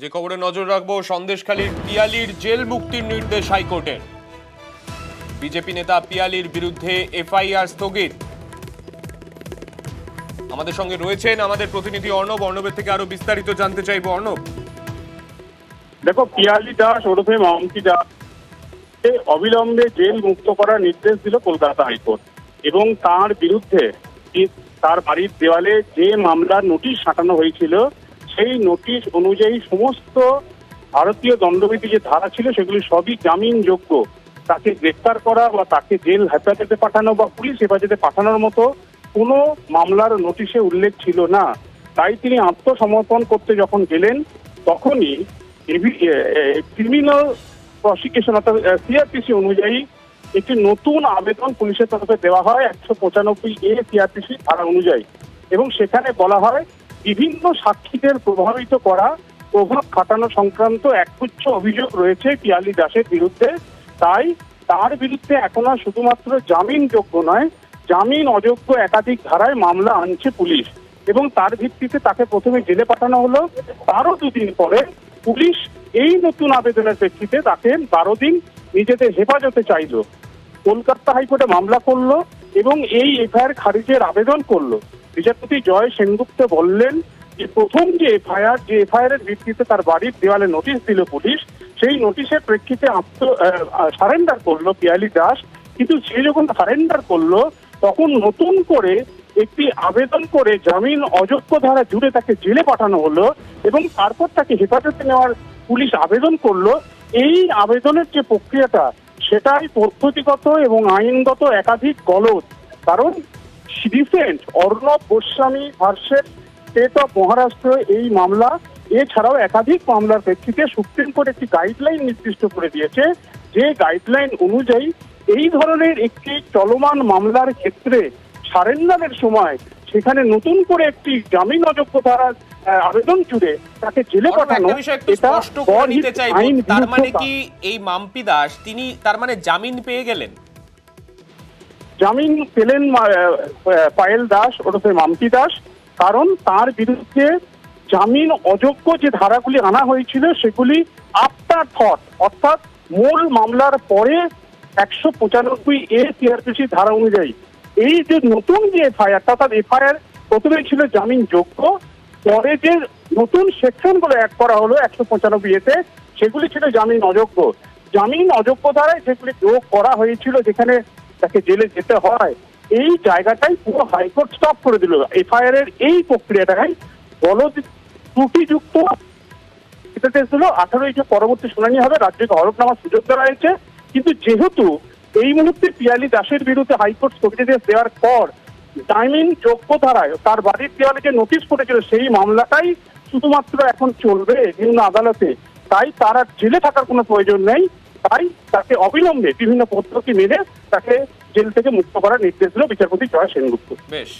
যে খবরে নজর রাখবো, সন্দেশখালীর পিয়ালির জেল মুক্তির নির্দেশ হাইকোর্টের। বিজেপি নেতা পিয়ালির বিরুদ্ধে এফআইআর স্থগিত। আমাদের সঙ্গে রয়েছেন আমাদের প্রতিনিধি অর্ণব। অর্ণবের থেকে আরো বিস্তারিত জানতে চাইবো। অর্ণব, দেখো, পিয়ালি দাস ওরফে মামকি দাস অবিলম্বে জেল মুক্ত করার নির্দেশ দিল কলকাতা হাইকোর্ট এবং তার বিরুদ্ধে তার বাড়ির দেওয়ালে যে মামলার নোটিশ সাঁটানো হয়েছিল সেই নোটিশ অনুযায়ী সমস্ত ভারতীয় দণ্ডবিধি যে ধারা ছিল সেগুলি সবই জামিনযোগ্য। তাকে গ্রেফতার করা বা তাকে জেল হেফাজতে পাঠানো বা পুলিশ হেফাজতে পাঠানোর মতো কোনো মামলার নোটিশে উল্লেখ ছিল না। তাই তিনি আত্মসমর্পণ করতে যখন গেলেন তখনই ক্রিমিনাল প্রসিকিউশন অর্থাৎ সিআরপিসি অনুযায়ী একটি নতুন আবেদন পুলিশের তরফে দেওয়া হয় 195A সিআরপিসি ধারা অনুযায়ী, এবং সেখানে বলা হয় বিভিন্ন সাক্ষীদের প্রভাবিত করা, প্রভাব খাটানো সংক্রান্ত একগুচ্ছ অভিযোগ রয়েছে পিয়ালি দাসের বিরুদ্ধে। তাই তার বিরুদ্ধে এখন আর শুধুমাত্র জামিনযোগ্য নয়, জামিন অযোগ্য একাধিক ধারায় মামলা আনছে পুলিশ এবং তার ভিত্তিতে তাকে প্রথমে জেলে পাঠানো হলো। তারও দুদিন পরে পুলিশ এই নতুন আবেদনের প্রেক্ষিতে তাকে 12 দিন নিজেদের হেফাজতে চাইল। কলকাতা হাইকোর্টে মামলা করলো এবং এই এফআইআর খারিজের আবেদন করলো। বিচারপতি জয় সেনগুপ্ত বললেন যে প্রথম যে এফআইআর এর ভিত্তিতে তার বাড়ির দেওয়ালে নোটিশ দিল পুলিশ, সেই নোটিশের প্রেক্ষিতে সারেন্ডার করলো পিয়ালি দাস। কিন্তু সে যখন সারেন্ডার করলো তখন নতুন করে একটি আবেদন করে জামিন অযোগ্য ধারা জুড়ে তাকে জেলে পাঠানো হলো এবং তারপর তাকে হেফাজতে নেওয়ার পুলিশ আবেদন করলো। এই আবেদনের যে প্রক্রিয়াটা সেটাই পদ্ধতিগত এবং আইনগত একাধিক গলদ। কারণ recent Arnab Goswami versus state of Maharashtra এই মামলা এছাড়াও একাধিক মামলার প্রেক্ষিতে সুপ্রিম কোর্ট একটি গাইডলাইন নির্দিষ্ট করে দিয়েছে, যে গাইডলাইন অনুযায়ী এই ধরনের একটি চলমান মামলার ক্ষেত্রে সারেন্ডারের সময় সেখানে নতুন করে একটি জামিন অযোগ্য ধারার আবেদন জুড়ে তাকে জেলে পাঠানো, এটা তার মানে কি এই মাম্পি দাস তিনি তার মানে জামিন পেয়ে গেলেন? জামিন পেলেন পায়েল দাস ওরফে মাম্পি দাস, কারণ তার বিরুদ্ধে জামিন অযোগ্য যে ধারাগুলি আনা হয়েছিল সেগুলি আফটার থট, অর্থাৎ মূল মামলার পরে 195A সিআরপিসি ধারা অনুযায়ী এই যে নতুন যে এফআইআর, অর্থাৎ এফআইআর প্রথমে ছিল জামিন যোগ্য, পরে যে নতুন সেকশনগুলো অ্যাড করা হলো 195A সেগুলি ছিল জামিন অযোগ্য। জামিন অযোগ্য ধারায় যেগুলি যোগ করা হয়েছিল যেখানে তাকে জেলে যেতে হয়, এই জায়গাটাই পুরো হাইকোর্ট স্টপ করে দিল। এফআইআর এর এই প্রক্রিয়াটাই গলদ ত্রুটিযুক্ত ছিল। 18 পরবর্তী শুনানি হবে, রাজ্যকে হলফনামার সুযোগ দেওয়া হয়েছে। কিন্তু যেহেতু এই মুহূর্তে পিয়ালি দাসের বিরুদ্ধে হাইকোর্ট স্থগিতাদেশ দেওয়ার পর জামিন যোগ্য ধারায় তার বাড়ির দেওয়ালে যে নোটিশ পড়েছিল সেই মামলাটাই শুধুমাত্র এখন চলবে নিম্ন আদালতে, তাই তার আর জেলে থাকার কোনো প্রয়োজন নেই। তাই তাকে অবিলম্বে বিভিন্ন পদ্ধতি মেনে তাকে জেল থেকে মুক্ত করার নির্দেশ দিল বিচারপতি জয় সেনগুপ্ত। বেশ।